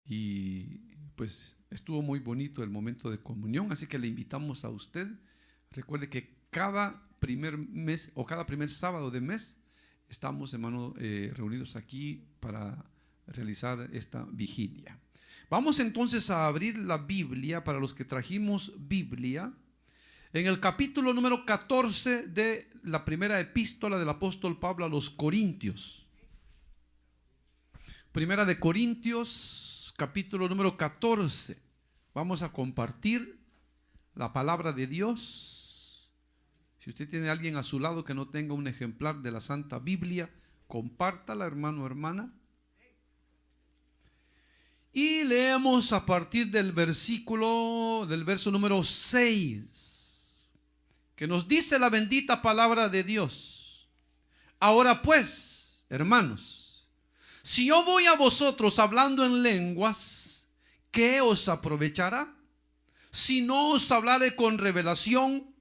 y pues estuvo muy bonito el momento de comunión, así que le invitamos a usted. Recuerde que cada primer mes o cada primer sábado de mes estamos, hermano, reunidos aquí para realizar esta vigilia. Vamos entonces a abrir la Biblia para los que trajimos Biblia en el capítulo número 14 de la primera epístola del apóstol Pablo a los Corintios. Primera de Corintios, capítulo número 14. Vamos a compartir la palabra de Dios. Si usted tiene a alguien a su lado que no tenga un ejemplar de la Santa Biblia, compártala, hermano o hermana. Y leemos a partir del verso número 6, que nos dice la bendita palabra de Dios. Ahora pues, hermanos, si yo voy a vosotros hablando en lenguas, ¿qué os aprovechará? Si no os hablare con revelación,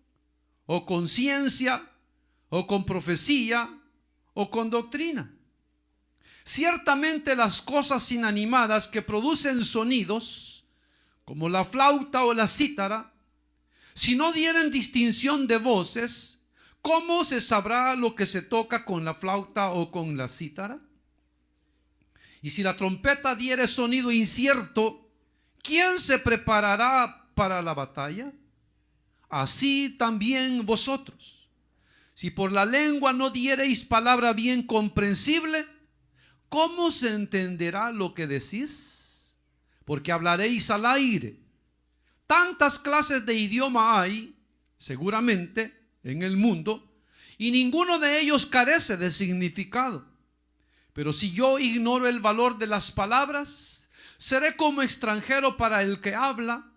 o con ciencia, o con profecía, o con doctrina. Ciertamente las cosas inanimadas que producen sonidos, como la flauta o la cítara, si no dieren distinción de voces, ¿cómo se sabrá lo que se toca con la flauta o con la cítara? Y si la trompeta diere sonido incierto, ¿quién se preparará para la batalla? Así también vosotros, si por la lengua no diereis palabra bien comprensible, ¿cómo se entenderá lo que decís? Porque hablaréis al aire. Tantas clases de idioma hay, seguramente, en el mundo, y ninguno de ellos carece de significado. Pero si yo ignoro el valor de las palabras, seré como extranjero para el que habla,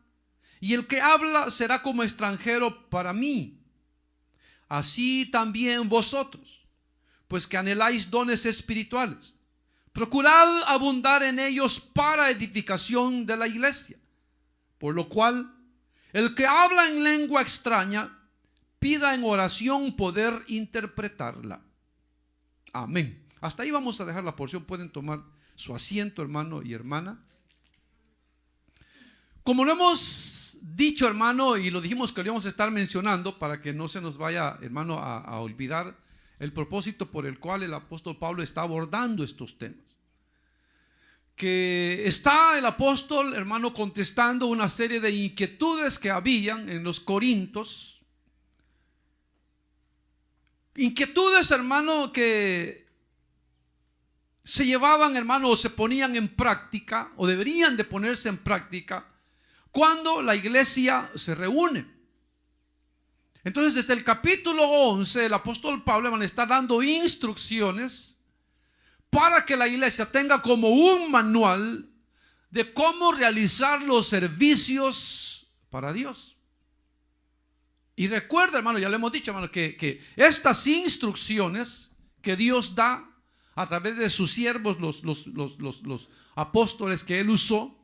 y el que habla será como extranjero para mí. Así también vosotros, pues que anheláis dones espirituales, procurad abundar en ellos para edificación de la iglesia. Por lo cual, el que habla en lengua extraña, pida en oración poder interpretarla. Amén. Hasta ahí vamos a dejar la porción. Pueden tomar su asiento, hermano y hermana. Como lo hemos dicho, hermano, y lo dijimos que lo íbamos a estar mencionando para que no se nos vaya, hermano, a olvidar el propósito por el cual el apóstol Pablo está abordando estos temas. Que está el apóstol, hermano, contestando una serie de inquietudes que habían en los Corintios. Inquietudes, hermano, que se llevaban, hermano, o se ponían en práctica, o deberían de ponerse en práctica cuando la iglesia se reúne. Entonces, desde el capítulo 11, el apóstol Pablo le está dando instrucciones para que la iglesia tenga como un manual de cómo realizar los servicios para Dios. Y recuerda, hermano, ya le hemos dicho, hermano, que estas instrucciones que Dios da a través de sus siervos, los apóstoles que él usó,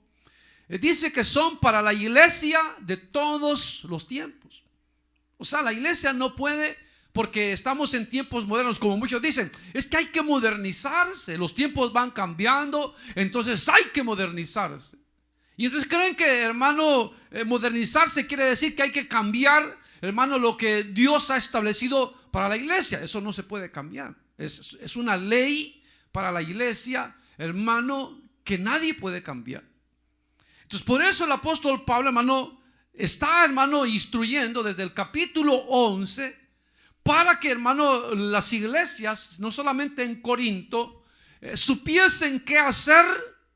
dice que son para la iglesia de todos los tiempos. O sea, la iglesia no puede, porque estamos en tiempos modernos, como muchos dicen, es que hay que modernizarse, los tiempos van cambiando, entonces hay que modernizarse. Y entonces creen que, hermano, modernizarse quiere decir que hay que cambiar, hermano, lo que Dios ha establecido para la iglesia. Eso no se puede cambiar. Es una ley para la iglesia, hermano, que nadie puede cambiar. Entonces, por eso el apóstol Pablo, hermano, está, hermano, instruyendo desde el capítulo 11 para que, hermano, las iglesias, no solamente en Corinto, supiesen qué hacer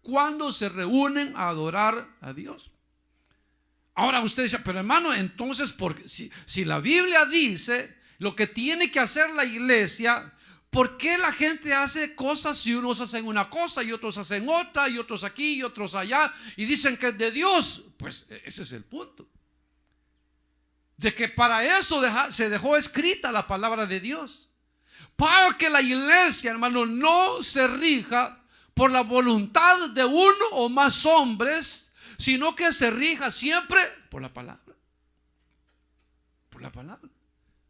cuando se reúnen a adorar a Dios. Ahora usted dice, pero hermano, entonces, porque si la Biblia dice lo que tiene que hacer la iglesia, ¿por qué la gente hace cosas y unos hacen una cosa y otros hacen otra y otros aquí y otros allá y dicen que es de Dios? Pues ese es el punto. De que para eso se dejó escrita la palabra de Dios. Para que la iglesia, hermano, no se rija por la voluntad de uno o más hombres, sino que se rija siempre por la palabra. Por la palabra.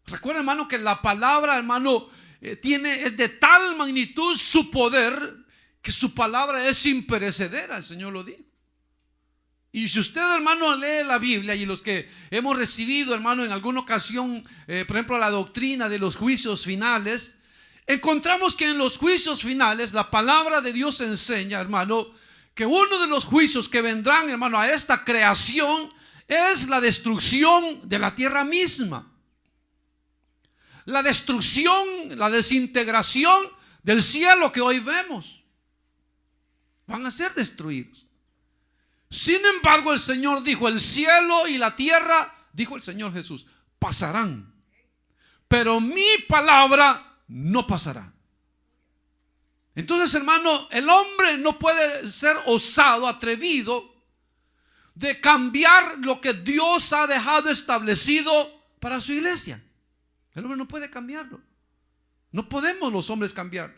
Recuerda, hermano, que la palabra, hermano, es de tal magnitud su poder que su palabra es imperecedera, el Señor lo dijo. Y si usted, hermano, lee la Biblia, y los que hemos recibido, hermano, en alguna ocasión, por ejemplo, la doctrina de los juicios finales, encontramos que en los juicios finales la palabra de Dios enseña, hermano, que uno de los juicios que vendrán, hermano, a esta creación es la destrucción de la tierra misma. La destrucción, la desintegración del cielo que hoy vemos. Van a ser destruidos. Sin embargo, el Señor dijo: el cielo y la tierra, dijo el Señor Jesús, pasarán, pero mi palabra no pasará. Entonces, hermano, el hombre no puede ser osado, atrevido de cambiar lo que Dios ha dejado establecido para su iglesia. El hombre no puede cambiarlo. No podemos los hombres cambiarlo.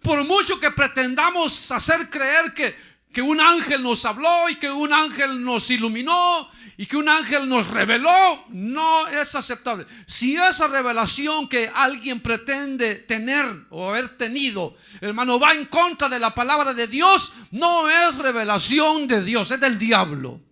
Por mucho que pretendamos hacer creer que un ángel nos habló y que un ángel nos iluminó y que un ángel nos reveló, no es aceptable. Si esa revelación que alguien pretende tener o haber tenido, hermano, va en contra de la palabra de Dios, no es revelación de Dios, es del diablo.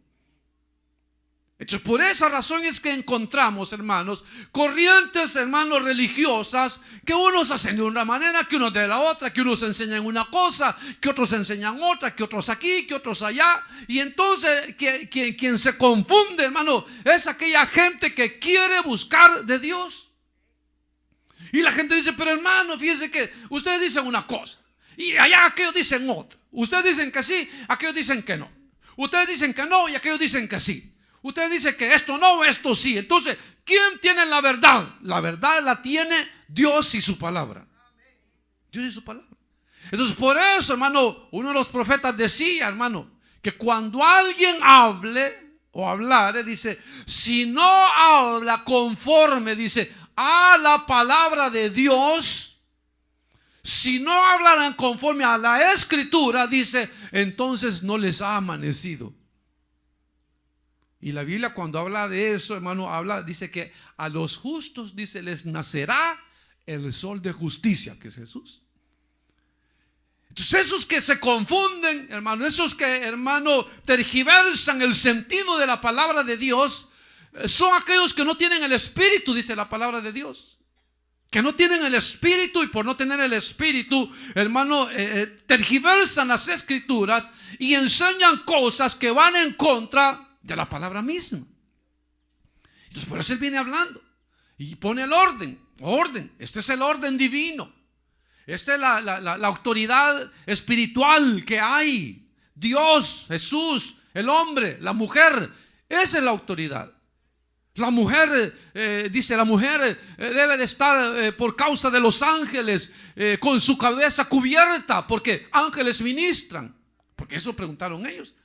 Entonces, por esa razón es que encontramos, hermanos, corrientes, hermanos, religiosas, que unos hacen de una manera, que unos de la otra, que unos enseñan una cosa, que otros enseñan otra, que otros aquí, que otros allá. Y entonces quien se confunde, hermano, es aquella gente que quiere buscar de Dios. Y la gente dice: pero hermano, fíjense que ustedes dicen una cosa y allá aquellos dicen otra. Ustedes dicen que sí, aquellos dicen que no. Ustedes dicen que no y aquellos dicen que sí. Usted dice que esto no, esto sí. Entonces, ¿quién tiene la verdad? La verdad la tiene Dios y su palabra. Dios y su palabra. Entonces, por eso, hermano, uno de los profetas decía, hermano, que cuando alguien hable o hablare, dice, si no habla conforme, dice, a la palabra de Dios, si no hablaran conforme a la escritura, dice, entonces no les ha amanecido. Y la Biblia, cuando habla de eso, hermano, dice que a los justos, dice, les nacerá el sol de justicia, que es Jesús. Entonces, esos que se confunden, hermano, esos que, hermano, tergiversan el sentido de la palabra de Dios, son aquellos que no tienen el Espíritu, dice la palabra de Dios. Que no tienen el Espíritu, y por no tener el Espíritu, hermano, tergiversan las Escrituras y enseñan cosas que van en contra de la palabra misma. Entonces, por eso él viene hablando y pone el orden. Este es el orden divino. Esta es la autoridad espiritual que hay. Dios, Jesús, el hombre, la mujer. Esa es la autoridad. La mujer, dice, la mujer debe de estar por causa de los ángeles, con su cabeza cubierta, porque ángeles ministran. Porque eso preguntaron ellos.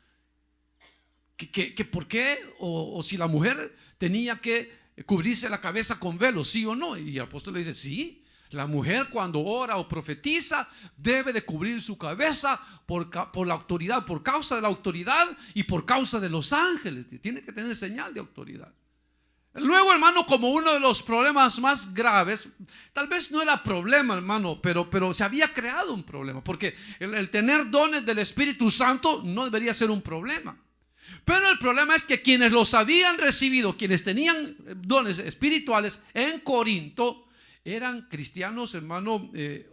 Que por qué, o si la mujer tenía que cubrirse la cabeza con velo, sí o no. Y el apóstol le dice: sí, la mujer cuando ora o profetiza debe de cubrir su cabeza por la autoridad, por causa de la autoridad y por causa de los ángeles. Tiene que tener señal de autoridad. Luego, hermano, como uno de los problemas más graves, tal vez no era problema, hermano, pero se había creado un problema, porque el tener dones del Espíritu Santo no debería ser un problema. Pero el problema es que quienes los habían recibido, quienes tenían dones espirituales en Corinto, eran cristianos, hermano,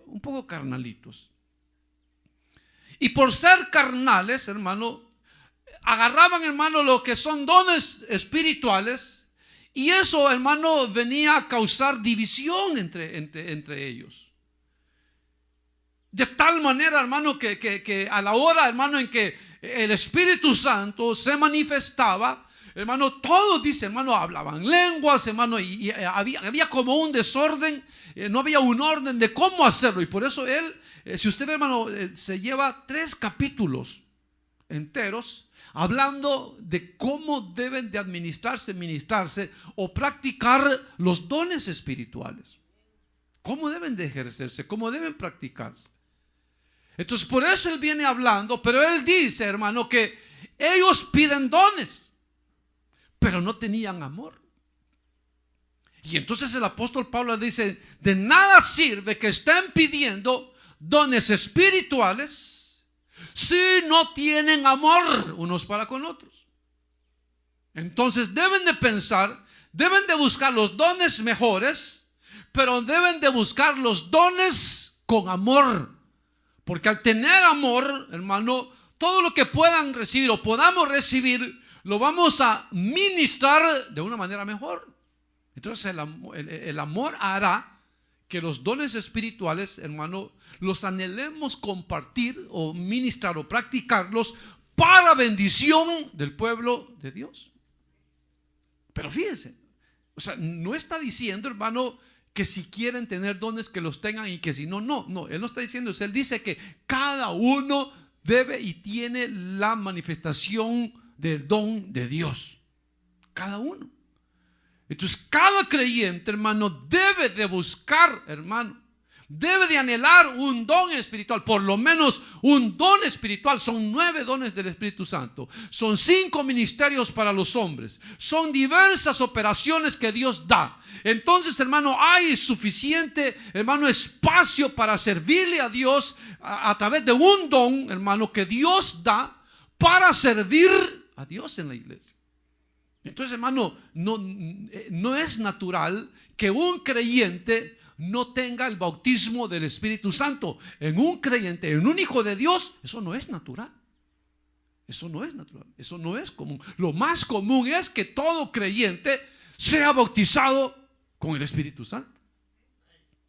un poco carnalitos. Y por ser carnales, hermano, agarraban, hermano, lo que son dones espirituales, y eso, hermano, venía a causar división entre ellos. De tal manera, hermano, que a la hora, hermano, en que el Espíritu Santo se manifestaba, hermano, todos, dice, hermano, hablaban lenguas, hermano, y había como un desorden, no había un orden de cómo hacerlo. Y por eso él, si usted ve, hermano, se lleva 3 capítulos enteros hablando de cómo deben de ministrarse o practicar los dones espirituales. Cómo deben de ejercerse, cómo deben practicarse. Entonces, por eso él viene hablando, pero él dice, hermano, que ellos piden dones, pero no tenían amor. Y entonces el apóstol Pablo dice: de nada sirve que estén pidiendo dones espirituales si no tienen amor unos para con otros? Entonces deben de pensar, deben de buscar los dones mejores, pero deben de buscar los dones con amor. Porque al tener amor, hermano, todo lo que puedan recibir o podamos recibir, lo vamos a ministrar de una manera mejor. Entonces el amor hará que los dones espirituales, hermano, los anhelemos compartir o ministrar o practicarlos para bendición del pueblo de Dios. Pero fíjense, o sea, no está diciendo, hermano, que si quieren tener dones que los tengan y que si no, no. Él no está diciendo eso. Él dice que cada uno debe y tiene la manifestación del don de Dios. Cada uno. Entonces cada creyente, hermano, debe de buscar, hermano, debe de anhelar un don espiritual, por lo menos un don espiritual. Son 9 dones del Espíritu Santo, son 5 ministerios para los hombres, son diversas operaciones que Dios da. Entonces, hermano, hay suficiente, hermano, espacio para servirle a Dios a través de un don, hermano, que Dios da para servir a Dios en la iglesia. Entonces, hermano, no es natural que un creyente no tenga el bautismo del Espíritu Santo. En un creyente, en un hijo de Dios, eso no es natural. Eso no es natural, eso no es común. Lo más común es que todo creyente sea bautizado con el Espíritu Santo.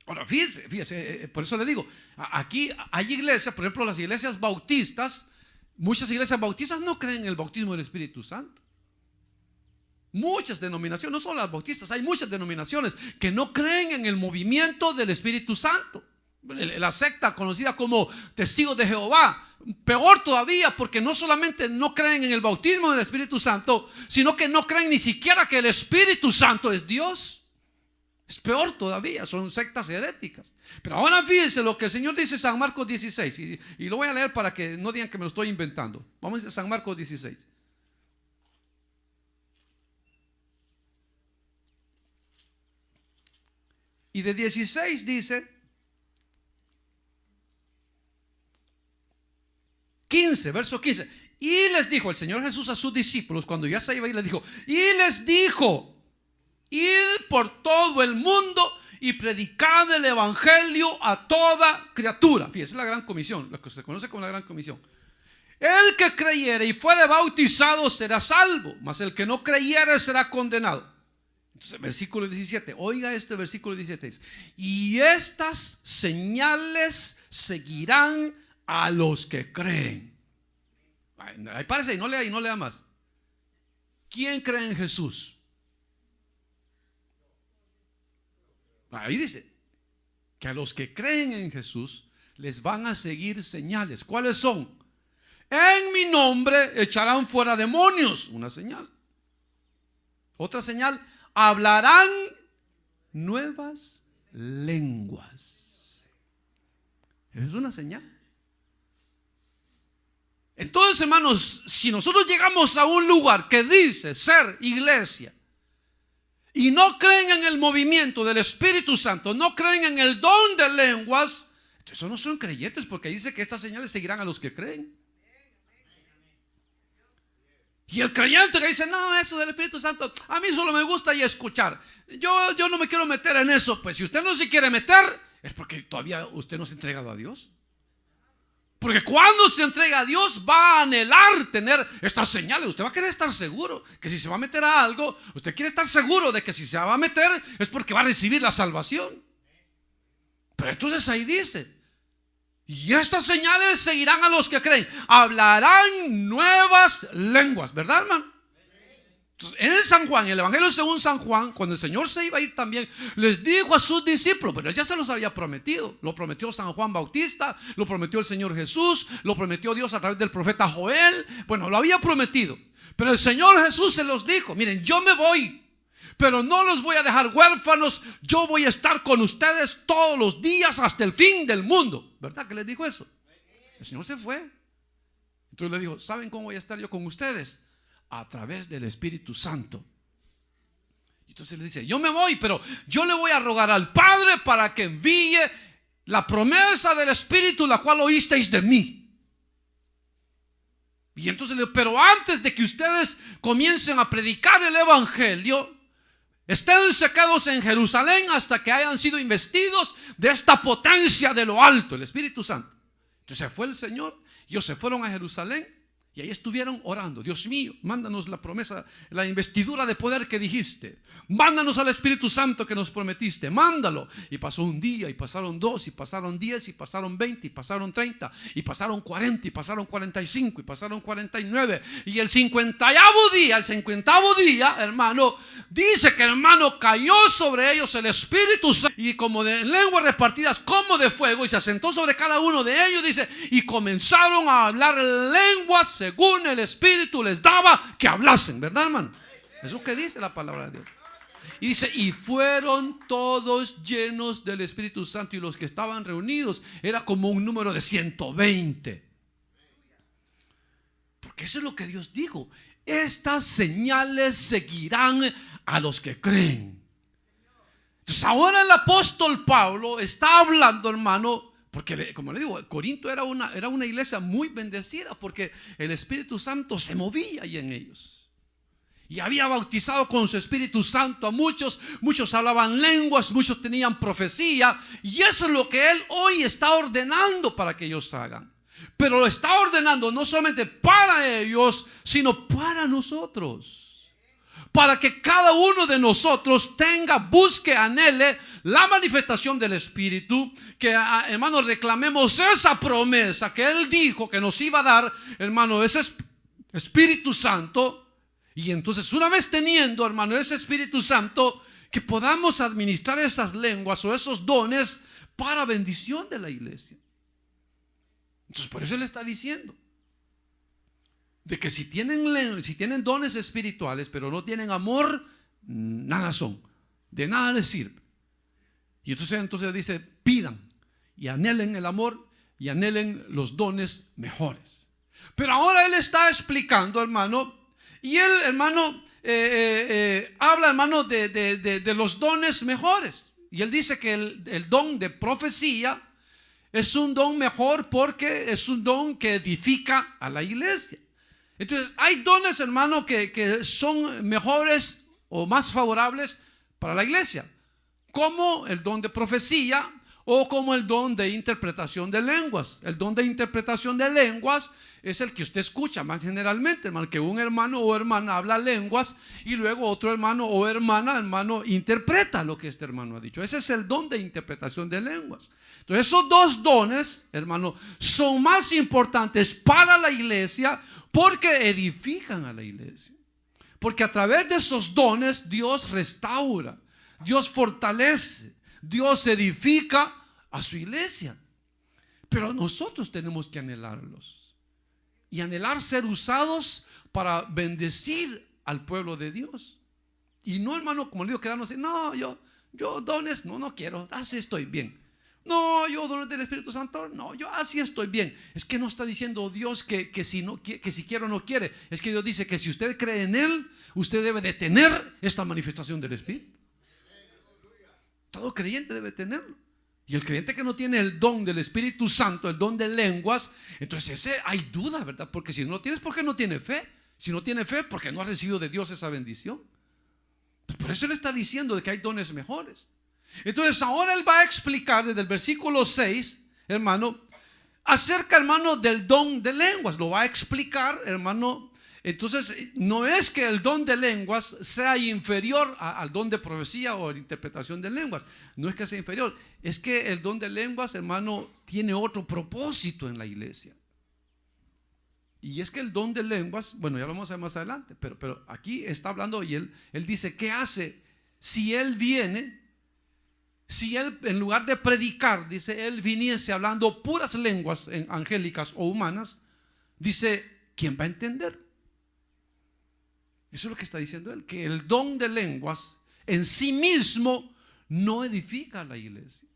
Ahora, fíjese, por eso le digo, aquí hay iglesias, por ejemplo, las iglesias bautistas, muchas iglesias bautistas no creen en el bautismo del Espíritu Santo. Muchas denominaciones, no solo las bautistas, hay muchas denominaciones que no creen en el movimiento del Espíritu Santo. La secta conocida como Testigos de Jehová, peor todavía, porque no solamente no creen en el bautismo del Espíritu Santo, sino que no creen ni siquiera que el Espíritu Santo es Dios. Es peor todavía, son sectas heréticas. Pero ahora fíjense lo que el Señor dice en San Marcos 16, y lo voy a leer para que no digan que me lo estoy inventando. Vamos a San Marcos 16. Y de 16 dice 15, verso 15. Y les dijo el Señor Jesús a sus discípulos cuando ya se iba, y les dijo, id por todo el mundo y predicad el evangelio a toda criatura. Fíjense, la gran comisión, lo que se conoce como la gran comisión. El que creyere y fuere bautizado será salvo, mas el que no creyere será condenado. Entonces, versículo 17, oiga este versículo 17, dice, y estas señales seguirán a los que creen. Ahí parece, y no lea más. ¿Quién cree en Jesús? Ahí dice que a los que creen en Jesús les van a seguir señales. ¿Cuáles son? En mi nombre echarán fuera demonios, una señal. Otra señal, hablarán nuevas lenguas. Es una señal. Entonces, hermanos, si nosotros llegamos a un lugar que dice ser iglesia y no creen en el movimiento del Espíritu Santo, no creen en el don de lenguas, entonces no son creyentes, porque dice que estas señales seguirán a los que creen. Y el creyente que dice, no, eso del Espíritu Santo, a mí solo me gusta y escuchar. Yo no me quiero meter en eso. Pues si usted no se quiere meter, es porque todavía usted no se ha entregado a Dios. Porque cuando se entrega a Dios, va a anhelar tener estas señales. Usted va a querer estar seguro que si se va a meter a algo, usted quiere estar seguro de que si se va a meter, es porque va a recibir la salvación. Pero entonces ahí dice, y estas señales seguirán a los que creen, hablarán nuevas lenguas, ¿verdad, hermano? Entonces, en San Juan, el Evangelio según San Juan, cuando el Señor se iba a ir también, les dijo a sus discípulos, pero él ya se los había prometido. Lo prometió San Juan Bautista, lo prometió el Señor Jesús, lo prometió Dios a través del profeta Joel. Bueno, lo había prometido. Pero el Señor Jesús se los dijo, miren, yo me voy, pero no los voy a dejar huérfanos. Yo voy a estar con ustedes todos los días hasta el fin del mundo. ¿Verdad que les dijo eso? El Señor se fue. Entonces le dijo, ¿saben cómo voy a estar yo con ustedes? A través del Espíritu Santo. Entonces le dice, yo me voy, pero yo le voy a rogar al Padre para que envíe la promesa del Espíritu, la cual oísteis de mí. Y entonces le digo, pero antes de que ustedes comiencen a predicar el Evangelio, estén secados en Jerusalén hasta que hayan sido investidos de esta potencia de lo alto, el Espíritu Santo. Entonces fue el Señor, ellos se fueron a Jerusalén y ahí estuvieron orando. Dios mío, mándanos la promesa, la investidura de poder que dijiste. Mándanos al Espíritu Santo que nos prometiste, mándalo. Y pasó un día, y pasaron 2, y pasaron 10, y pasaron 20, y pasaron 30, y pasaron 40, y pasaron 45, y pasaron 49. Y el 50º día, hermano, dice que, hermano, cayó sobre ellos el Espíritu Santo, y como de lenguas repartidas como de fuego, y se asentó sobre cada uno de ellos, dice, y comenzaron a hablar lenguas según el Espíritu les daba que hablasen, ¿verdad, hermano? Eso es lo que dice la palabra de Dios. Y dice, y fueron todos llenos del Espíritu Santo, y los que estaban reunidos era como un número de 120. Porque eso es lo que Dios dijo: estas señales seguirán a los que creen. Entonces ahora el apóstol Pablo está hablando, hermano, porque como le digo, Corinto era una iglesia muy bendecida, porque el Espíritu Santo se movía ahí en ellos. Y había bautizado con su Espíritu Santo a muchos. Muchos hablaban lenguas, muchos tenían profecía. Y eso es lo que Él hoy está ordenando para que ellos hagan. Pero lo está ordenando no solamente para ellos, sino para nosotros. Para que cada uno de nosotros busque, anhele la manifestación del Espíritu. Que, hermano, reclamemos esa promesa que Él dijo que nos iba a dar, hermano, ese Espíritu Santo. Y entonces, una vez teniendo, hermano, ese Espíritu Santo, que podamos administrar esas lenguas o esos dones para bendición de la iglesia. Entonces, por eso Él está diciendo de que si tienen dones espirituales, pero no tienen amor, nada son, de nada les sirve. Y entonces dice, pidan y anhelen el amor y anhelen los dones mejores. Pero ahora Él está explicando, hermano. Y él, hermano, habla, hermano, de los dones mejores. Y él dice que el don de profecía es un don mejor porque es un don que edifica a la iglesia. Entonces, hay dones, hermano, que son mejores o más favorables para la iglesia, como el don de profecía o como el don de interpretación de lenguas. El don de interpretación de lenguas es el que usted escucha más generalmente, hermano, que un hermano o hermana habla lenguas y luego otro hermano o hermano, interpreta lo que este hermano ha dicho. Ese es el don de interpretación de lenguas. Entonces, esos dos dones, hermano, son más importantes para la iglesia porque edifican a la iglesia. Porque a través de esos dones Dios restaura, Dios fortalece, Dios edifica a su iglesia. Pero nosotros tenemos que anhelarlos y anhelar ser usados para bendecir al pueblo de Dios. Y no, hermano, como le digo, quedarnos así, no, yo dones, no quiero, así estoy bien. No, yo dones del Espíritu Santo, no, yo así estoy bien. Es que no está diciendo Dios que si quiere o no quiere. Es que Dios dice que si usted cree en Él, usted debe de tener esta manifestación del Espíritu. Todo creyente debe tenerlo. Y el creyente que no tiene el don del Espíritu Santo, el don de lenguas, entonces ese hay duda, ¿verdad? Porque si no lo tienes, ¿por qué no tiene fe? Si no tiene fe, porque no ha recibido de Dios esa bendición. Por eso Él está diciendo de que hay dones mejores. Entonces ahora Él va a explicar desde el versículo 6, hermano, acerca, hermano, del don de lenguas. Lo va a explicar, hermano. Entonces no es que el don de lenguas sea inferior al don de profecía o de interpretación de lenguas. No es que sea inferior. Es que el don de lenguas, hermano, tiene otro propósito en la iglesia. Y es que el don de lenguas, bueno, ya lo vamos a ver más adelante, pero aquí está hablando y él dice, ¿qué hace si Él viene? Si Él, en lugar de predicar, dice, Él viniese hablando puras lenguas angélicas o humanas, dice, ¿quién va a entender? Eso es lo que está diciendo Él, que el don de lenguas en sí mismo no edifica a la iglesia.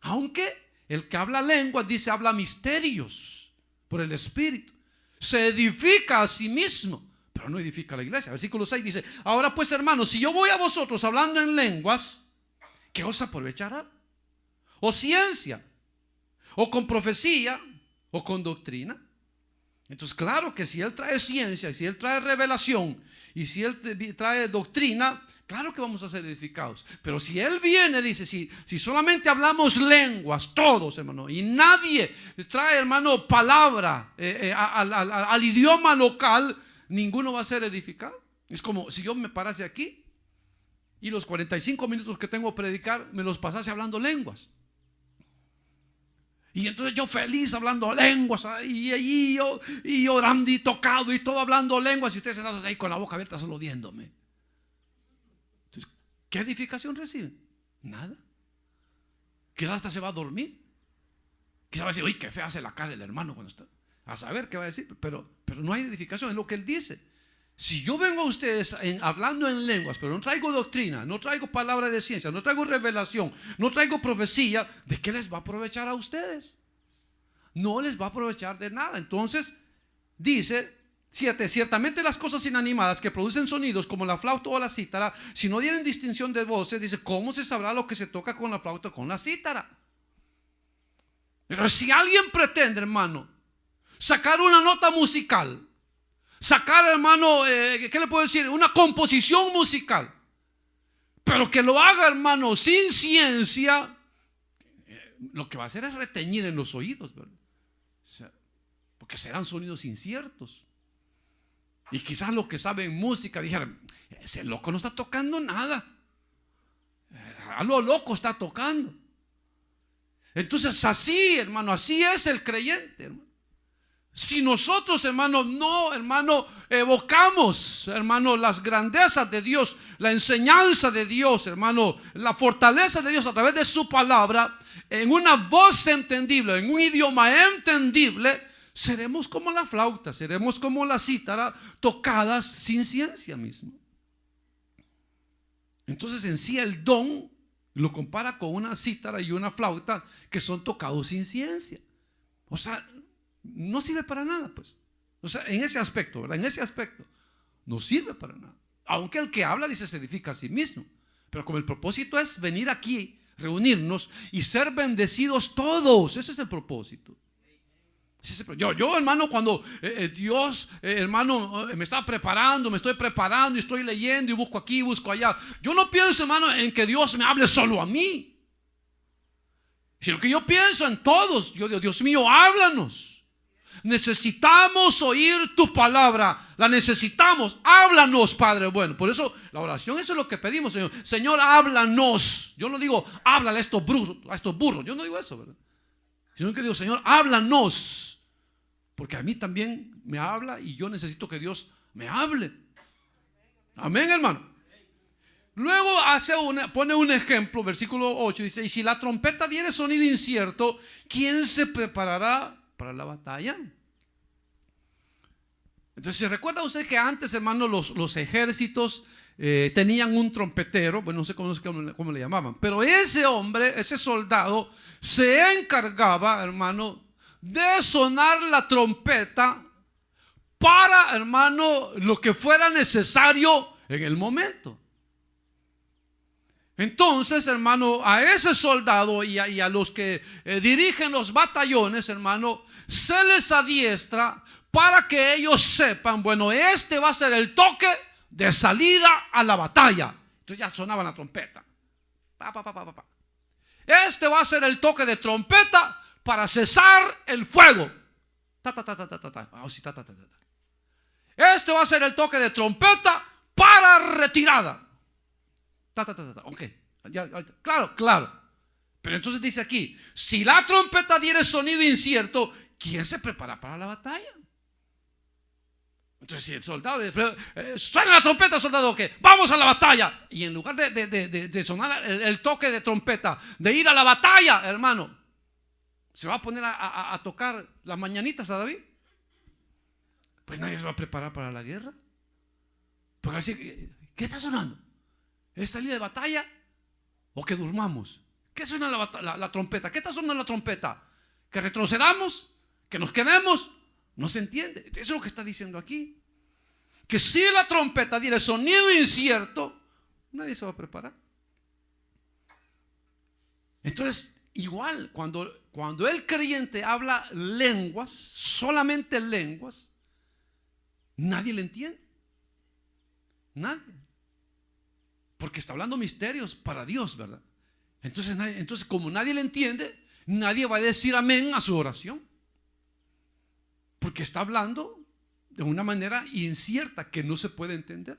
Aunque el que habla lenguas, dice, habla misterios por el Espíritu. Se edifica a sí mismo, pero no edifica a la iglesia. Versículo 6 dice, ahora pues, hermanos, si yo voy a vosotros hablando en lenguas, ¿qué os aprovechará? O ciencia, o con profecía, o con doctrina. Entonces, claro que si Él trae ciencia, y si Él trae revelación, y si Él trae doctrina, claro que vamos a ser edificados. Pero si Él viene, dice, si solamente hablamos lenguas, todos, hermano, y nadie trae, hermano, palabra al idioma local, ninguno va a ser edificado. Es como si yo me parase aquí y los 45 minutos que tengo que predicar me los pasase hablando lenguas. Y entonces yo feliz hablando lenguas y orando y tocado y todo hablando lenguas, y ustedes sentados ahí con la boca abierta solo viéndome. Entonces, ¿qué edificación reciben? Nada. Quizás hasta se va a dormir. Quizás va a decir, uy, qué fea hace la cara el hermano cuando está. A saber qué va a decir, pero no hay edificación, es lo que él dice. Si yo vengo a ustedes hablando en lenguas, pero no traigo doctrina, no traigo palabra de ciencia, no traigo revelación, no traigo profecía, ¿de qué les va a aprovechar a ustedes? No les va a aprovechar de nada. Entonces dice 7, ciertamente las cosas inanimadas que producen sonidos como la flauta o la cítara, si no tienen distinción de voces, dice, ¿cómo se sabrá lo que se toca con la flauta o con la cítara? Pero si alguien pretende, hermano, sacar una nota musical, sacar, hermano, ¿qué le puedo decir? Una composición musical, pero que lo haga, hermano, sin ciencia, lo que va a hacer es reteñir en los oídos, ¿verdad? O sea, porque serán sonidos inciertos. Y quizás los que saben música dijeran, ese loco no está tocando nada, a lo loco está tocando. Entonces así, hermano, así es el creyente, hermano. Si nosotros, hermano, no, hermano, evocamos, hermano, las grandezas de Dios, la enseñanza de Dios, hermano, la fortaleza de Dios a través de su palabra, en una voz entendible, en un idioma entendible, seremos como la flauta, seremos como la cítara, tocadas sin ciencia mismo. Entonces en sí el don lo compara con una cítara y una flauta que son tocados sin ciencia. O sea, no sirve para nada, pues. O sea, en ese aspecto, ¿verdad? En ese aspecto no sirve para nada. Aunque el que habla dice se edifica a sí mismo. Pero como el propósito es venir aquí, reunirnos y ser bendecidos todos. Ese es el propósito. Yo, hermano, cuando Dios, hermano, me está preparando, me estoy preparando y estoy leyendo y busco aquí, busco allá, yo no pienso, hermano, en que Dios me hable solo a mí, sino que yo pienso en todos. Yo digo, Dios mío, háblanos. Necesitamos oír tu palabra, la necesitamos, háblanos, Padre bueno. Por eso la oración, eso es lo que pedimos, Señor. Señor, háblanos. Yo no digo, háblale a estos burros, yo no digo eso, ¿verdad? Sino que digo, Señor, háblanos. Porque a mí también me habla y yo necesito que Dios me hable. Amén, hermano. Luego pone un ejemplo, versículo 8, dice, y si la trompeta diere sonido incierto, ¿quién se preparará para la batalla? Entonces, ¿se recuerda usted que antes, hermano, los ejércitos tenían un trompetero? Bueno, no sé cómo le llamaban, pero ese hombre, ese soldado, se encargaba, hermano, de sonar la trompeta para, hermano, lo que fuera necesario en el momento. Entonces, hermano, a ese soldado y a los que dirigen los batallones, hermano, se les adiestra para que ellos sepan, bueno, este va a ser el toque de salida a la batalla. Entonces ya sonaba la trompeta. Este va a ser el toque de trompeta para cesar el fuego. Este va a ser el toque de trompeta para retirada. Ok, claro. Pero entonces dice aquí, si la trompeta diere sonido incierto, ¿quién se prepara para la batalla? Entonces si el soldado suena la trompeta, soldado, ¿qué? Vamos a la batalla. Y en lugar de sonar el toque de trompeta, de ir a la batalla, hermano, ¿se va a poner a tocar las mañanitas a David? Pues nadie se va a preparar para la guerra. Porque así, ¿qué está sonando? ¿Es salida de batalla o que durmamos? ¿Qué suena la trompeta? ¿Qué está sonando la trompeta? ¿Que retrocedamos? ¿Que nos quedemos? No se entiende. Eso es lo que está diciendo aquí. Que si la trompeta diera sonido incierto, nadie se va a preparar. Entonces, igual, cuando el creyente habla lenguas, solamente lenguas, nadie le entiende. Nadie. Porque está hablando misterios para Dios, ¿verdad? Entonces, como nadie le entiende, nadie va a decir amén a su oración. Porque está hablando de una manera incierta que no se puede entender.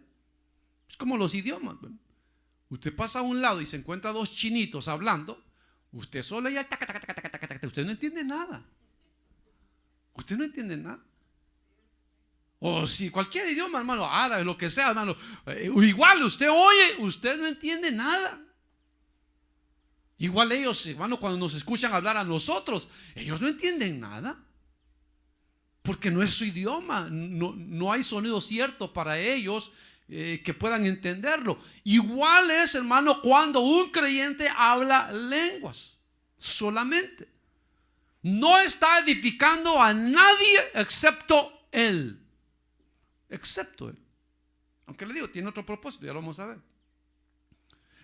Es como los idiomas, ¿verdad? Usted pasa a un lado y se encuentra dos chinitos hablando. Usted solo ya usted no entiende nada. Usted no entiende nada. O si cualquier idioma, hermano, árabe, lo que sea, hermano, igual usted oye, usted no entiende nada. Igual ellos, hermano, cuando nos escuchan hablar a nosotros, ellos no entienden nada. Porque no es su idioma, no hay sonido cierto para ellos que puedan entenderlo. Igual es, hermano, cuando un creyente habla lenguas solamente. No está edificando a nadie excepto él. Excepto él. Aunque le digo, tiene otro propósito, ya lo vamos a ver.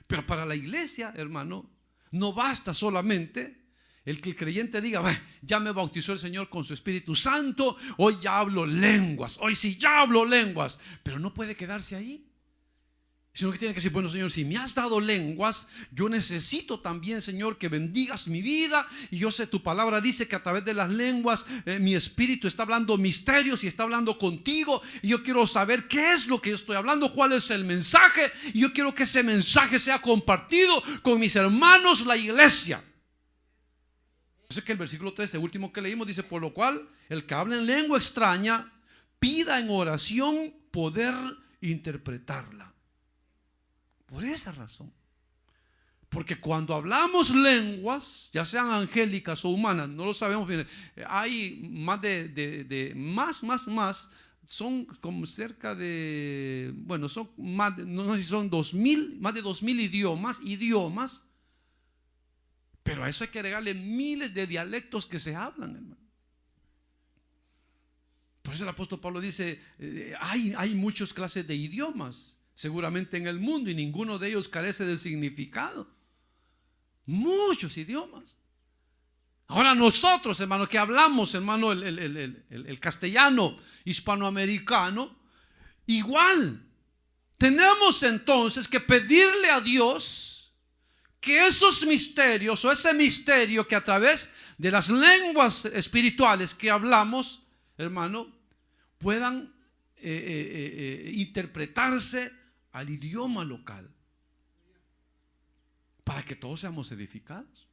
Pero para la iglesia, hermano, no basta solamente el que el creyente diga, ya me bautizó el Señor con su Espíritu Santo, hoy ya hablo lenguas, hoy sí ya hablo lenguas. Pero no puede quedarse ahí, sino que tiene que decir, bueno, Señor, si me has dado lenguas, yo necesito también, Señor, que bendigas mi vida. Y yo sé, tu palabra dice que a través de las lenguas mi espíritu está hablando misterios y está hablando contigo. Y yo quiero saber qué es lo que estoy hablando, cuál es el mensaje. Y yo quiero que ese mensaje sea compartido con mis hermanos, la iglesia. Sé que el versículo 13, último que leímos, dice, por lo cual el que habla en lengua extraña pida en oración poder interpretarla. Por esa razón. Porque cuando hablamos lenguas, ya sean angélicas o humanas, no lo sabemos bien, hay más más, son como cerca de, bueno, son más, no sé si son 2000, más de 2000 idiomas. Pero a eso hay que agregarle miles de dialectos que se hablan, hermano. Por eso el apóstol Pablo dice, hay muchas clases de idiomas seguramente en el mundo y ninguno de ellos carece de significado. Muchos idiomas. Ahora nosotros, hermano, que hablamos, hermano, el castellano hispanoamericano, igual tenemos entonces que pedirle a Dios que esos misterios o ese misterio que a través de las lenguas espirituales que hablamos, hermano, puedan interpretarse al idioma local para que todos seamos edificados.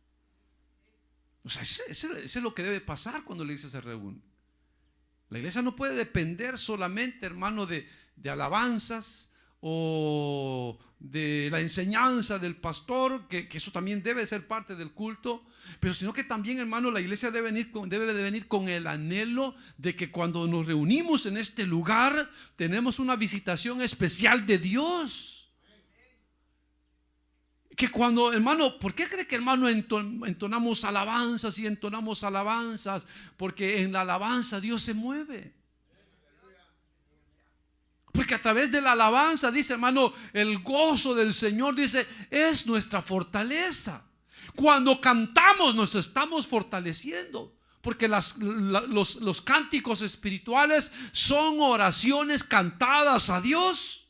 O sea, eso es lo que debe pasar cuando la iglesia se reúne. La iglesia no puede depender solamente, hermano, de alabanzas o de la enseñanza del pastor, que eso también debe ser parte del culto, pero sino que también, hermano, la iglesia debe de venir con el anhelo de que cuando nos reunimos en este lugar tenemos una visitación especial de Dios. Que cuando, hermano, ¿por qué cree que, hermano, entonamos alabanzas y entonamos alabanzas? Porque en la alabanza Dios se mueve. Porque a través de la alabanza, dice, hermano, el gozo del Señor, dice, es nuestra fortaleza. Cuando cantamos nos estamos fortaleciendo. Porque los cánticos espirituales son oraciones cantadas a Dios.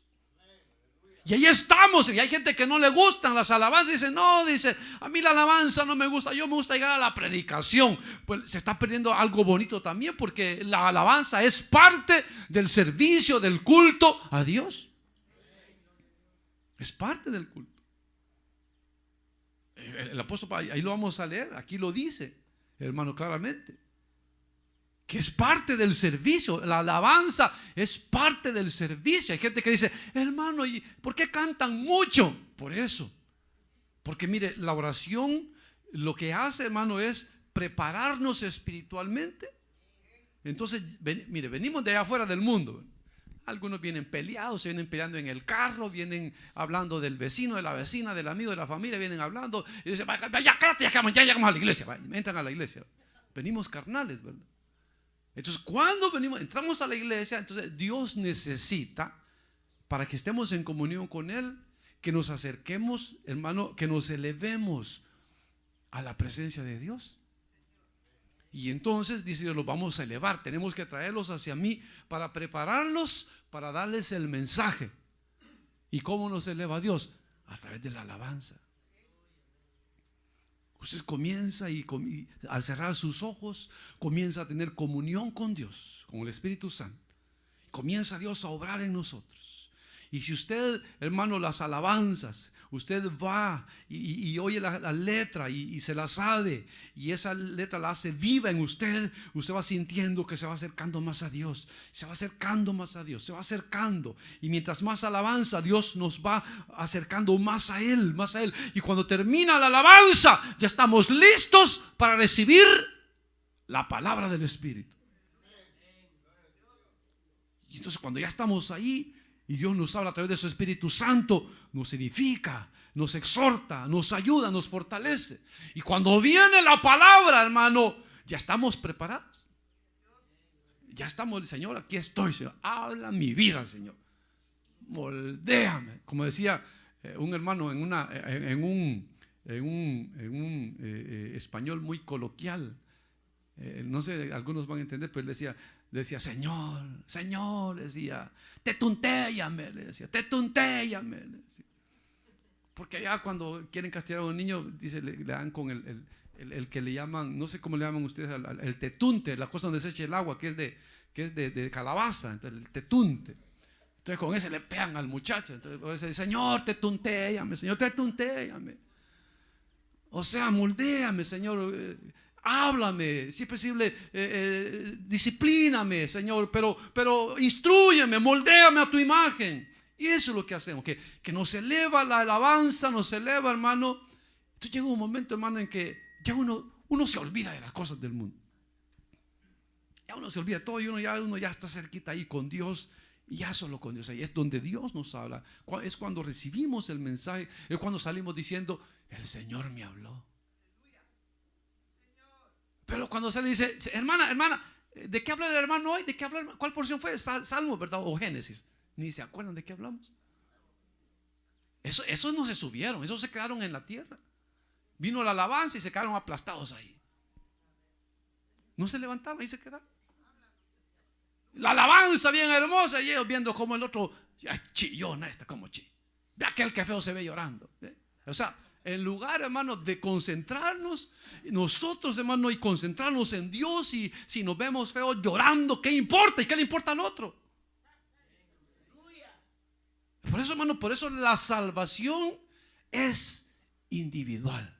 Y ahí estamos, y hay gente que no le gustan las alabanzas, dice, no, dice, a mí la alabanza no me gusta, yo me gusta llegar a la predicación. Pues se está perdiendo algo bonito también, porque la alabanza es parte del servicio, del culto a Dios. Es parte del culto. El apóstol, ahí lo vamos a leer, aquí lo dice, hermano, claramente. Que es parte del servicio. La alabanza es parte del servicio. Hay gente que dice, hermano, ¿y por qué cantan mucho? Por eso. Porque mire, la oración lo que hace, hermano, es prepararnos espiritualmente. Entonces, mire, venimos de allá afuera del mundo. Algunos vienen peleados, se vienen peleando en el carro, vienen hablando del vecino, de la vecina, del amigo, de la familia, vienen hablando y dicen, ya llegamos a la iglesia, entran a la iglesia. Venimos carnales, ¿verdad? Entonces, cuando entramos a la iglesia, entonces Dios necesita, para que estemos en comunión con Él, que nos acerquemos, hermano, que nos elevemos a la presencia de Dios. Y entonces dice Dios, los vamos a elevar, tenemos que traerlos hacia mí para prepararlos, para darles el mensaje. ¿Y cómo nos eleva Dios? A través de la alabanza. Usted comienza y al cerrar sus ojos comienza a tener comunión con Dios, con el Espíritu Santo. Comienza Dios a obrar en nosotros. Y si usted, hermano, las alabanzas, usted va y oye la letra y se la sabe, y esa letra la hace viva en usted, usted va sintiendo que se va acercando más a Dios, se va acercando más a Dios, se va acercando. Y mientras más alabanza, Dios nos va acercando más a Él, más a Él. Y cuando termina la alabanza, ya estamos listos para recibir la palabra del Espíritu. Y entonces cuando ya estamos ahí y Dios nos habla a través de su Espíritu Santo, nos edifica, nos exhorta, nos ayuda, nos fortalece. Y cuando viene la palabra, hermano, ya estamos preparados. Ya estamos, Señor, aquí estoy, Señor. Habla mi vida, Señor. Moldéame. Como decía un hermano en un español muy coloquial. No sé, algunos van a entender, pero él decía, Señor, Señor, decía, tetuntéame, le decía, tetuntéame, le decía. Porque allá cuando quieren castigar a un niño, dice, le dan con el que le llaman, no sé cómo le llaman ustedes, el tetunte, la cosa donde se echa el agua, que es de calabaza, entonces el tetunte. Entonces con ese le pegan al muchacho. Entonces dice, Señor, tetuntéame, Señor, tetuntéame. O sea, moldéame, Señor. Háblame, si es posible, disciplíname, Señor, pero instrúyeme, moldéame a tu imagen. Y eso es lo que hacemos, que nos eleva la alabanza, nos eleva, hermano. Entonces llega un momento, hermano, en que ya uno se olvida de las cosas del mundo. Ya uno se olvida de todo y uno ya está cerquita ahí con Dios. Y ya solo con Dios, ahí es donde Dios nos habla. Es cuando recibimos el mensaje, es cuando salimos diciendo, el Señor me habló. Pero cuando se le dice, hermana, ¿de qué habla el hermano hoy? ¿De qué habla? ¿Cuál porción fue? Salmo, ¿verdad? O Génesis. Ni se acuerdan de qué hablamos. Esos no se subieron, esos se quedaron en la tierra. Vino la alabanza y se quedaron aplastados ahí. No se levantaron, ahí se quedaron. La alabanza bien hermosa y ellos viendo como el otro, ya chillona esta, como chilla. Ve aquel que feo se ve llorando. O sea, en lugar, hermano, de concentrarnos nosotros, hermano, y concentrarnos en Dios, y si nos vemos feos llorando, ¿qué importa? ¿Y qué le importa al otro? Por eso, hermano, por eso la salvación es individual.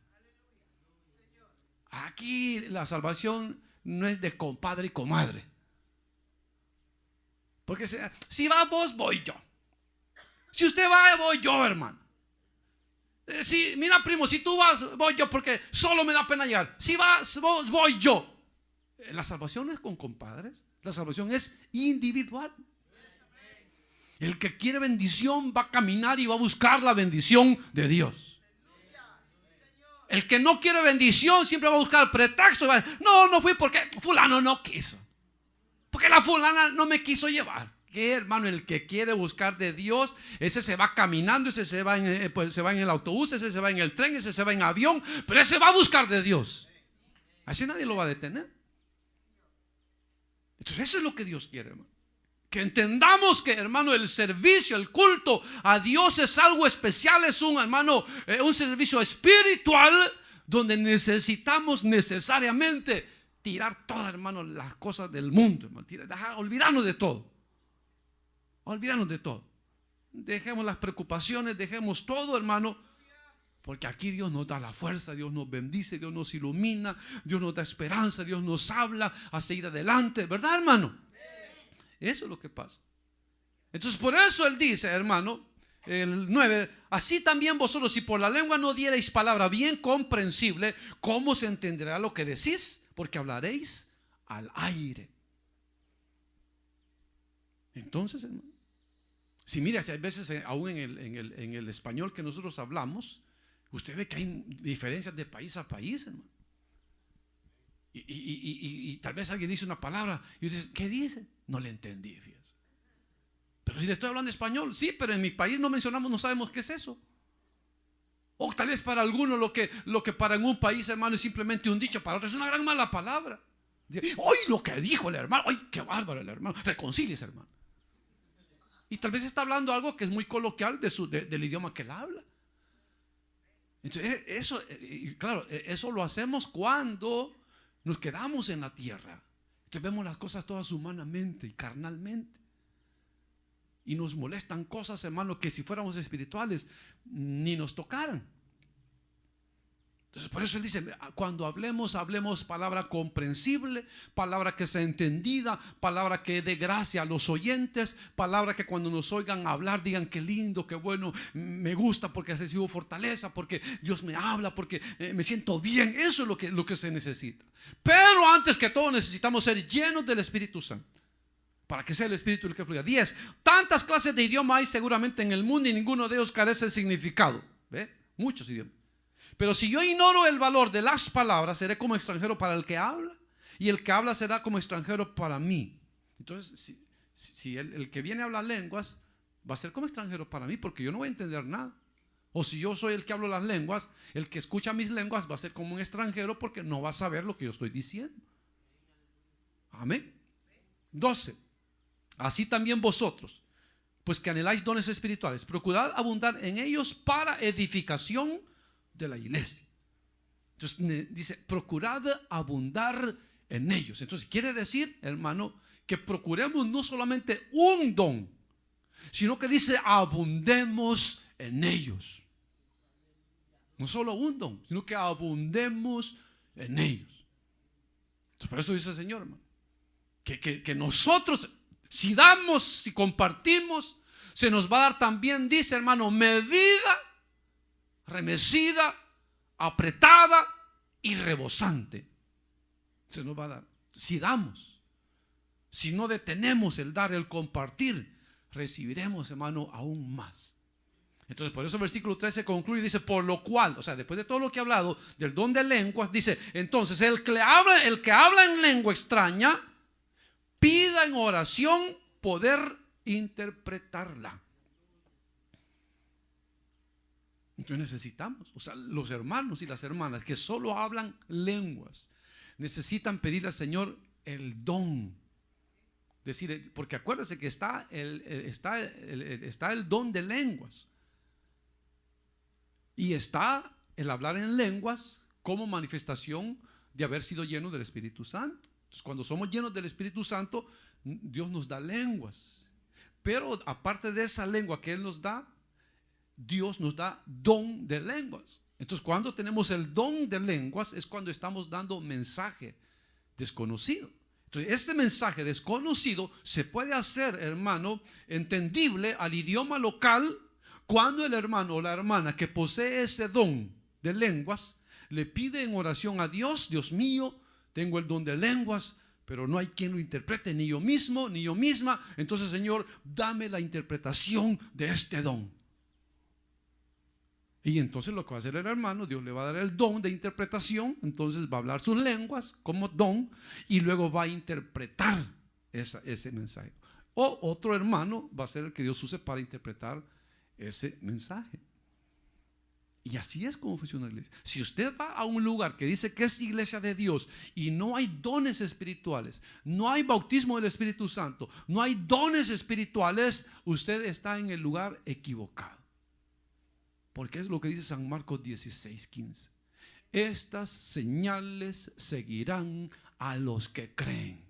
Aquí la salvación no es de compadre y comadre. Porque si va vos, voy yo. Si usted va, voy yo, hermano. Mira, primo, si tú vas, voy yo, porque solo me da pena llegar. Si vas vos, voy yo. La salvación no es con compadres. La salvación es individual. El que quiere bendición va a caminar y va a buscar la bendición de Dios. El que no quiere bendición siempre va a buscar pretexto. No fui porque fulano no quiso. Porque la fulana no me quiso llevar. ¿Qué, hermano? El que quiere buscar de Dios, ese se va caminando, ese se va en el autobús, ese se va en el tren, ese se va en avión, pero ese va a buscar de Dios. Así nadie lo va a detener. Entonces eso es lo que Dios quiere, hermano. Que entendamos que, hermano, el servicio, el culto a Dios es algo especial, es un servicio espiritual donde necesitamos necesariamente tirar todas, hermano, las cosas del mundo, hermano. Olvidarnos de todo. Olvidarnos de todo. Dejemos las preocupaciones, dejemos todo, hermano. Porque aquí Dios nos da la fuerza, Dios nos bendice, Dios nos ilumina, Dios nos da esperanza, Dios nos habla a seguir adelante, ¿verdad, hermano? Eso es lo que pasa. Entonces por eso Él dice, hermano, el 9, así también vosotros, si por la lengua no dierais palabra bien comprensible, ¿cómo se entenderá lo que decís? Porque hablaréis al aire. Entonces, hermano, si mira, si hay veces aún en el español que nosotros hablamos, usted ve que hay diferencias de país a país, hermano. Y tal vez alguien dice una palabra y usted dice, ¿qué dice? No le entendí, fíjese. Pero si le estoy hablando español, sí, pero en mi país no mencionamos, no sabemos qué es eso. O tal vez para algunos lo que para en un país, hermano, es simplemente un dicho, para otros es una gran mala palabra. Hoy lo que dijo el hermano, ¡ay, qué bárbaro el hermano! Reconcíliese, hermano. Y tal vez está hablando algo que es muy coloquial del idioma que él habla. Entonces, eso, claro, eso lo hacemos cuando nos quedamos en la tierra. Entonces vemos las cosas todas humanamente y carnalmente. Y nos molestan cosas, hermano, que si fuéramos espirituales ni nos tocaran. Entonces por eso él dice, cuando hablemos palabra comprensible, palabra que sea entendida, palabra que dé gracia a los oyentes, palabra que cuando nos oigan hablar digan qué lindo, qué bueno, me gusta porque recibo fortaleza, porque Dios me habla, porque me siento bien. Eso es lo que se necesita. Pero antes que todo necesitamos ser llenos del Espíritu Santo, para que sea el Espíritu el que fluya. 10. Tantas clases de idioma hay seguramente en el mundo y ninguno de ellos carece de significado. ¿Ve? Muchos idiomas. Pero si yo ignoro el valor de las palabras, seré como extranjero para el que habla, y el que habla será como extranjero para mí. Entonces, si el que viene a hablar lenguas va a ser como extranjero para mí, porque yo no voy a entender nada. O si yo soy el que hablo las lenguas, el que escucha mis lenguas va a ser como un extranjero, porque no va a saber lo que yo estoy diciendo. Amén. 12. Así también vosotros, pues que anheláis dones espirituales, procurad abundar en ellos para edificación de la iglesia. Entonces dice, procurad abundar en ellos. Entonces quiere decir, hermano, que procuremos no solamente un don, sino que dice abundemos en ellos. No solo un don, sino que abundemos en ellos. Entonces por eso dice el Señor, hermano, que nosotros, si damos, si compartimos, se nos va a dar también, dice, hermano, medida, remecida, apretada y rebosante. Se nos va a dar. Si damos, si no detenemos el dar, el compartir, recibiremos, hermano, aún más. Entonces por eso el versículo 13 concluye y dice, por lo cual, o sea, después de todo lo que he hablado del don de lenguas, dice, entonces el que habla en lengua extraña, pida en oración poder interpretarla. Entonces necesitamos, o sea, los hermanos y las hermanas que solo hablan lenguas, necesitan pedirle al Señor el don. Decir, porque acuérdense que está el don de lenguas. Y está el hablar en lenguas como manifestación de haber sido lleno del Espíritu Santo. Entonces, cuando somos llenos del Espíritu Santo, Dios nos da lenguas. Pero aparte de esa lengua que Él nos da, Dios nos da don de lenguas. Entonces, cuando tenemos el don de lenguas, es cuando estamos dando mensaje desconocido. Entonces, ese mensaje desconocido se puede hacer, hermano, entendible al idioma local, cuando el hermano o la hermana que posee ese don de lenguas le pide en oración a Dios, Dios mío, tengo el don de lenguas, pero no hay quien lo interprete, ni yo mismo, ni yo misma. Entonces, Señor, dame la interpretación de este don. Y entonces lo que va a hacer el hermano, Dios le va a dar el don de interpretación. Entonces va a hablar sus lenguas como don y luego va a interpretar ese mensaje. O otro hermano va a ser el que Dios use para interpretar ese mensaje. Y así es como funciona la iglesia. Si usted va a un lugar que dice que es iglesia de Dios y no hay dones espirituales, no hay bautismo del Espíritu Santo, no hay dones espirituales, usted está en el lugar equivocado. Porque es lo que dice San Marcos 16:15. Estas señales seguirán a los que creen.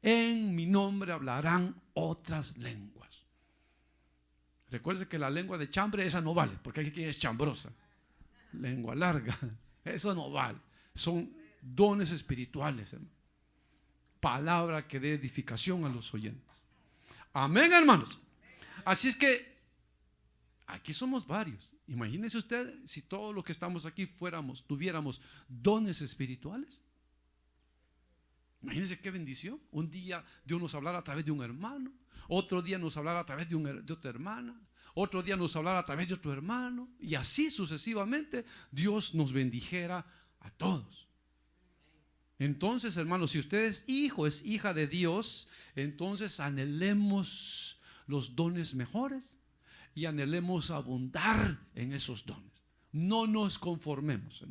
En mi nombre hablarán otras lenguas. Recuerde que la lengua de chambre, esa no vale, porque hay quien es chambrosa. Lengua larga, eso no vale. Son dones espirituales, hermano. Palabra que dé edificación a los oyentes. Amén, hermanos. Así es que aquí somos varios. Imagínese usted si todos los que estamos aquí tuviéramos dones espirituales. Imagínese qué bendición. Un día Dios nos hablara a través de un hermano, otro día nos hablara a través de otra hermana, otro día nos hablara a través de otro hermano, y así sucesivamente Dios nos bendijera a todos. Entonces, hermanos, si usted es hijo, es hija de Dios, entonces anhelemos los dones mejores y anhelemos abundar en esos dones. No nos conformemos.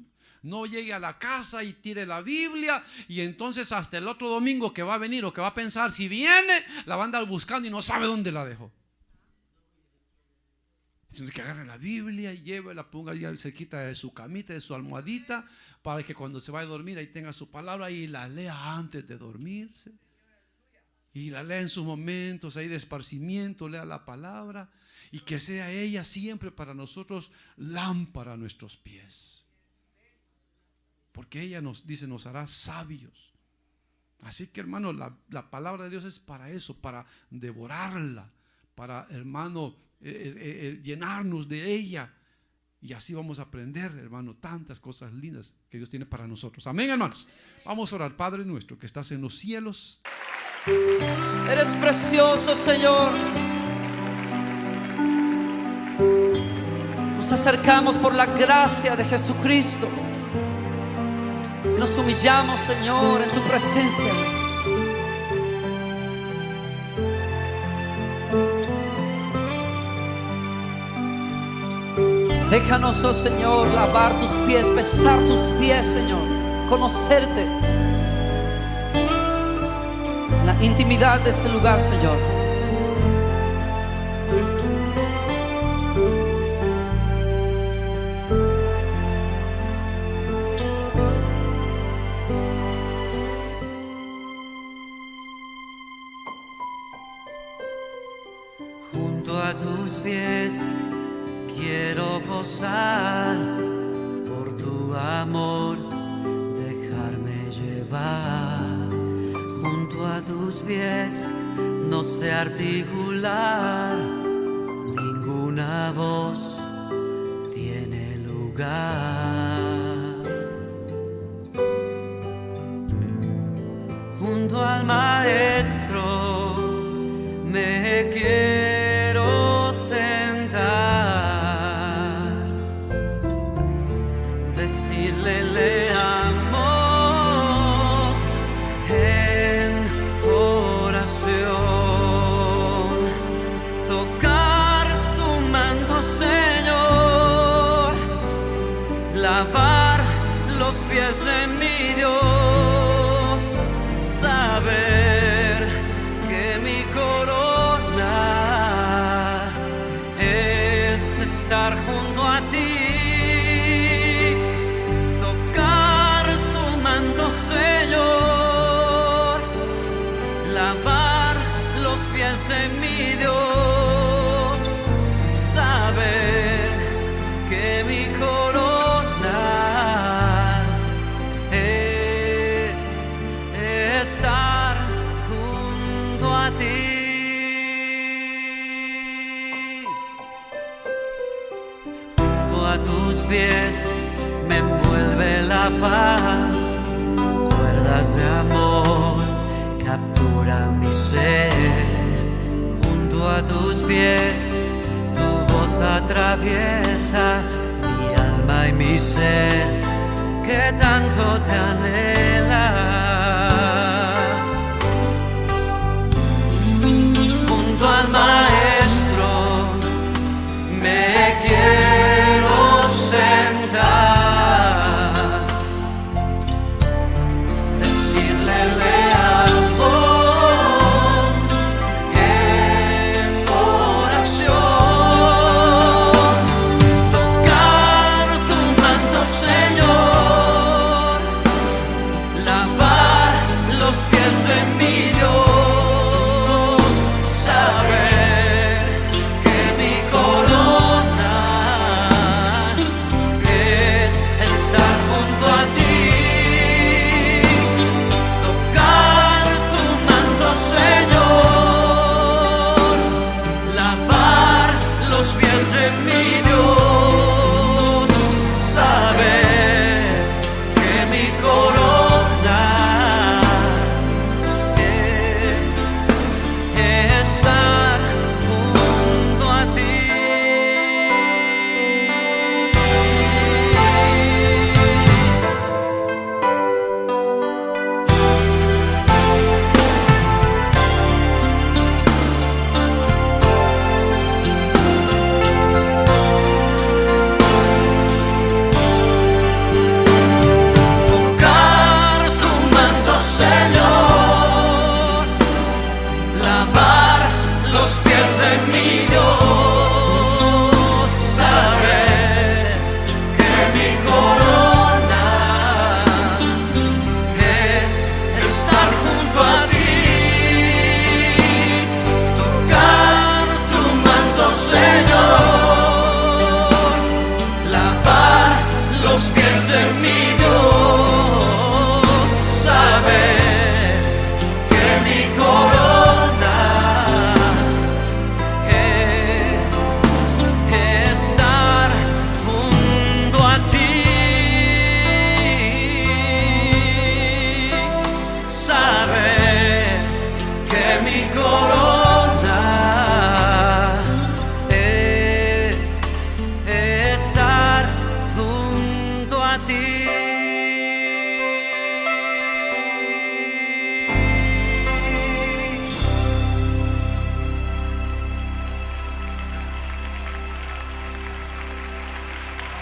No llegue a la casa y tire la Biblia y entonces hasta el otro domingo que va a venir o que va a pensar, si viene, la va a andar buscando y no sabe dónde la dejó. Sino que agarre la Biblia y lleve, la ponga ahí cerquita de su camita, de su almohadita, para que cuando se vaya a dormir ahí tenga su palabra y la lea antes de dormirse. Y la lea en sus momentos ahí de esparcimiento, lea la palabra, y que sea ella siempre para nosotros lámpara a nuestros pies. Porque ella nos dice, nos hará sabios. Así que, hermano, la palabra de Dios es para eso, para devorarla, para, hermano, llenarnos de ella. Y así vamos a aprender, hermano, tantas cosas lindas que Dios tiene para nosotros. Amén, hermanos. Vamos a orar. Padre nuestro que estás en los cielos. Eres precioso, Señor. Nos acercamos por la gracia de Jesucristo. Nos humillamos, Señor, en tu presencia. Déjanos, oh Señor, lavar tus pies, besar tus pies, Señor, conocerte en la intimidad de este lugar, Señor. Junto a tus pies quiero posar, por tu amor dejarme llevar. Junto a tus pies no sé articular, ninguna voz tiene lugar. Junto al Maestro me quiero sentar, decirle le amo en oración, tocar tu manto, Señor, lavar los pies de mi Dios, saber que mi corona es estar junto a ti, tocar tu manto, Señor, lavar los pies de mi Dios, saber que mi corona es estar junto a ti. Junto a tus pies me envuelve la paz, cuerdas de amor capturan mi ser. Junto a tus pies tu voz atraviesa mi alma y mi ser, que tanto te anhela. Junto al Maestro me quiero sentar, decirle le amo en oración, tocar tu manto, Señor, lavar los pies de mi Dios, saber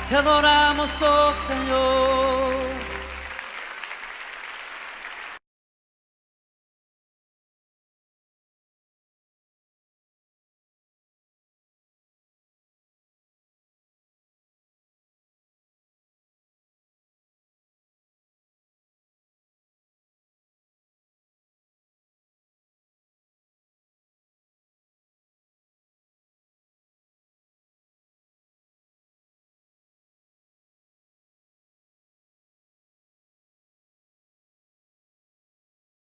Te adoramos, oh Señor.